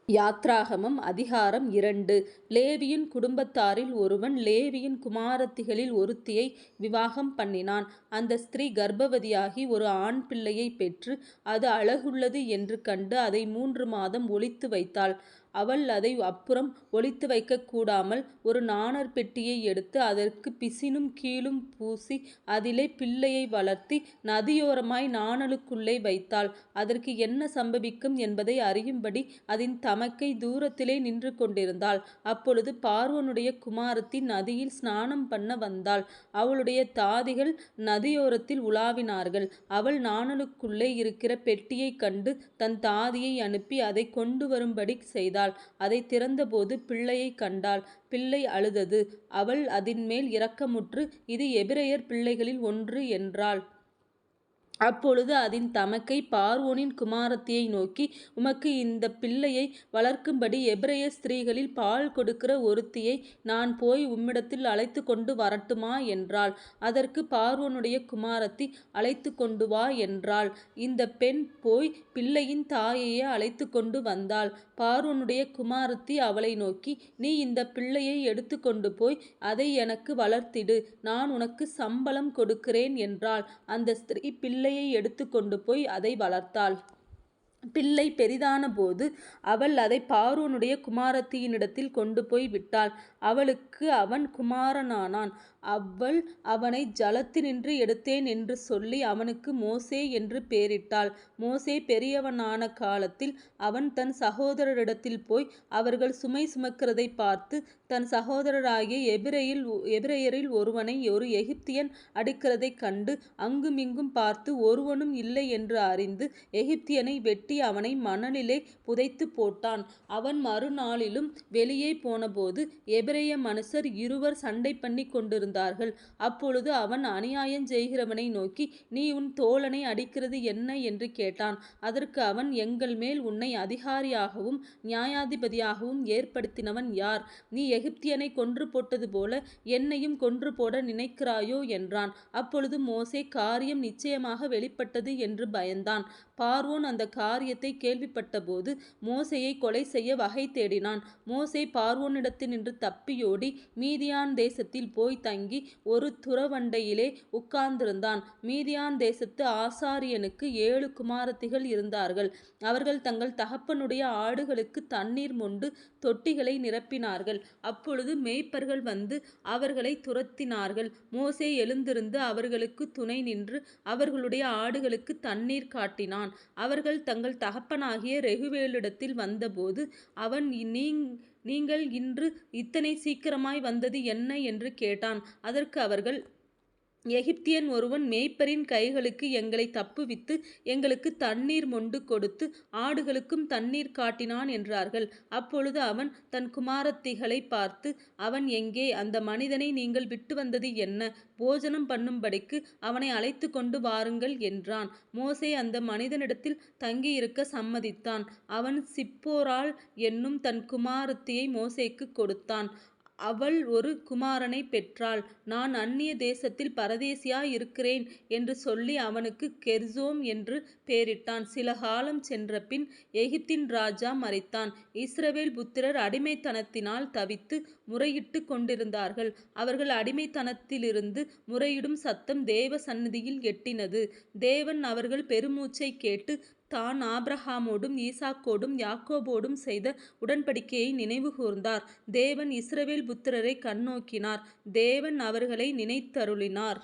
யாத்ராகமம் அதிகாரம் 2. லேவியின் குடும்பத்தாரில் ஒருவன் லேவியின் குமாரத்திகளில் ஒருத்தியை விவாகம் பண்ணினான். அந்த ஸ்திரீ கர்ப்பவதியாகி ஒரு ஆண் பிள்ளையைப் பெற்று அது அழகுள்ளது என்று கண்டு அதை 3 மாதம் ஒளித்து வைத்தாள். அவள் அதை அப்புறம் ஒளித்து வைக்கக் கூடாமல் ஒரு நாணற் பெட்டியை எடுத்து அதற்கு பிசினும் கீலும் பூசி அதிலே பிள்ளையை வளர்த்தி நதியோரமாய் நாணலுக்குள்ளே வைத்தாள். அதற்கு என்ன சம்பவிக்கும் என்பதை அறியும்படி அதன் தமக்கை தூரத்திலே நின்று கொண்டிருந்தாள். அப்பொழுது பார்வோனுடைய குமாரத்தி நதியில் ஸ்நானம் பண்ண வந்தாள். அவளுடைய தாதிகள் நதியோரத்தில் உலாவினார்கள். அவள் நாணலுக்குள்ளே இருக்கிற பெட்டியைக் கண்டு தன் தாதியை அனுப்பி அதை கொண்டு வரும்படி செய்தாள். அதை திறந்தபோது பிள்ளையை கண்டாள். பிள்ளை அழுதது. அவள் அதின்மேல் இரக்கமுற்று, இது எபிரெயர் பிள்ளைகளில் ஒன்று என்றாள். அப்பொழுது அதன் தமக்கை பார்வோனின் குமாரத்தியை நோக்கி, உமக்கு இந்த பிள்ளையை வளர்க்கும்படி எபிரெய ஸ்திரீகளில் பால் கொடுக்கிற ஒருத்தியை நான் போய் உம்மிடத்தில் அழைத்து கொண்டு வரட்டுமா என்றாள். அதற்கு பார்வோனுடைய குமாரத்தி, அழைத்து கொண்டு வா என்றாள். இந்த பெண் போய் பிள்ளையின் தாயையே அழைத்து கொண்டு வந்தாள். பார்வோனுடைய குமாரத்தி அவளை நோக்கி, நீ இந்த பிள்ளையை எடுத்து கொண்டு போய் அதை எனக்கு வளர்த்திடு, நான் உனக்கு சம்பளம் கொடுக்கிறேன் என்றாள். அந்த ஸ்திரீ பிள்ளையை எடுத்து கொண்டு போய் அதை வளர்த்தாள். பிள்ளை பெரிதான போது அவள் அதை பார்வோனுடைய குமாரத்தியினிடத்தில் கொண்டு போய் விட்டாள். அவளுக்கு அவன் குமாரனானான். அவள் அவனை ஜலத்தினின்று எடுத்தேன் என்று சொல்லி அவனுக்கு மோசே என்று பெயரிட்டாள். மோசே பெரியவனான காலத்தில் அவன் தன் சகோதரரிடத்தில் போய் அவர்கள் சுமை சுமக்கிறதை பார்த்து தன் சகோதரராகிய எபிரெயரில் ஒருவனை ஒரு எகிப்தியன் அடிக்கிறதைக் கண்டு அங்குமிங்கும் பார்த்து ஒருவனும் இல்லை என்று அறிந்து எகிப்தியனை வெட்டி அவனை மணலிலே புதைத்து போட்டான். அவன் மறுநாளிலும் வெளியே போனபோது எபிரெய மனுஷர் இருவர் சண்டை பண்ணி கொண்டிருந்தார்கள். அப்பொழுது அவன் அநியாயம் செய்கிறவனை நோக்கி, நீ உன் தோழனை அடிக்கிறது என்ன என்று கேட்டான். அதற்கு அவன், எங்கள் மேல் உன்னை அதிகாரியாகவும் நியாயாதிபதியாகவும் ஏற்படுத்தினவன் யார்? நீ எகிப்தியனை கொன்று போட்டது போல என்னையும் கொன்று போட நினைக்கிறாயோ என்றான். அப்பொழுது மோசே காரியம் நிச்சயமாக வெளிப்பட்டது என்று பயந்தான். பார்வோன் அந்த காரியத்தை கேள்விப்பட்டபோது மோசேயை கொலை செய்ய வகை தேடினான். மோசே பார்வோனிடத்தினின்று தப்பியோடி மீதியான் தேசத்தில் போய் தங்கி ஒரு துறவண்டையிலே உட்கார்ந்திருந்தான். மீதியான் தேசத்து ஆசாரியனுக்கு 7 குமாரத்திகள் இருந்தார்கள். அவர்கள் தங்கள் தகப்பனுடைய ஆடுகளுக்கு தண்ணீர் மொண்டு தொட்டிகளை நிரப்பினார்கள். அப்பொழுது மேய்ப்பர்கள் வந்து அவர்களை துரத்தினார்கள். மோசே எழுந்திருந்து அவர்களுக்கு துணை நின்று அவர்களுடைய ஆடுகளுக்கு தண்ணீர் காட்டினான். அவர்கள் தங்கள் தகப்பனாகிய ரெகுவேலிடத்தில் வந்தபோது அவன், நீங்கள் இன்று இத்தனை சீக்கிரமாய் வந்தது என்ன என்று கேட்டான். அதற்கு அவர்கள், எகிப்தியன் ஒருவன் மேய்ப்பரின் கைகளுக்கு எங்களை தப்புவித்து எங்களுக்கு தண்ணீர் மொண்டு கொடுத்து ஆடுகளுக்கும் தண்ணீர் காட்டினான் என்றார்கள். அப்பொழுது அவன் தன் குமாரத்திகளை பார்த்து, அவன் எங்கே? அந்த மனிதனை நீங்கள் விட்டு வந்தது என்ன? போஜனம் பண்ணும்படிக்கு அவனை அழைத்து கொண்டு வாருங்கள் என்றான். மோசே அந்த மனிதனிடத்தில் தங்கியிருக்க சம்மதித்தான். அவன் சிப்போராள் என்னும் தன் குமாரத்தியை மோசேக்கு கொடுத்தான். அவள் ஒரு குமாரனை பெற்றாள். நான் அந்நிய தேசத்தில் பரதேசியாய் இருக்கிறேன் என்று சொல்லி அவனுக்கு கெர்சோம் என்று பெயரிட்டான். சில காலம் சென்றபின் எகிப்தின் ராஜா மரித்தான். இஸ்ரவேல் புத்திரர் அடிமைத்தனத்தினால் தவித்து முறையிட்டு கொண்டிருந்தார்கள். அவர்கள் அடிமைத்தனத்திலிருந்து முறையிடும் சத்தம் தேவ சந்நிதியில் எட்டினது. தேவன் அவர்கள் பெருமூச்சை கேட்டு தான் ஆபிரகாமோடும் ஈசாக்கோடும் யாக்கோபோடும் செய்த உடன்படிக்கையை நினைவு கூர்ந்தார். தேவன் இஸ்ரவேல் புத்திரரை கண்ணோக்கினார். தேவன் அவர்களை நினைத்தருளினார்.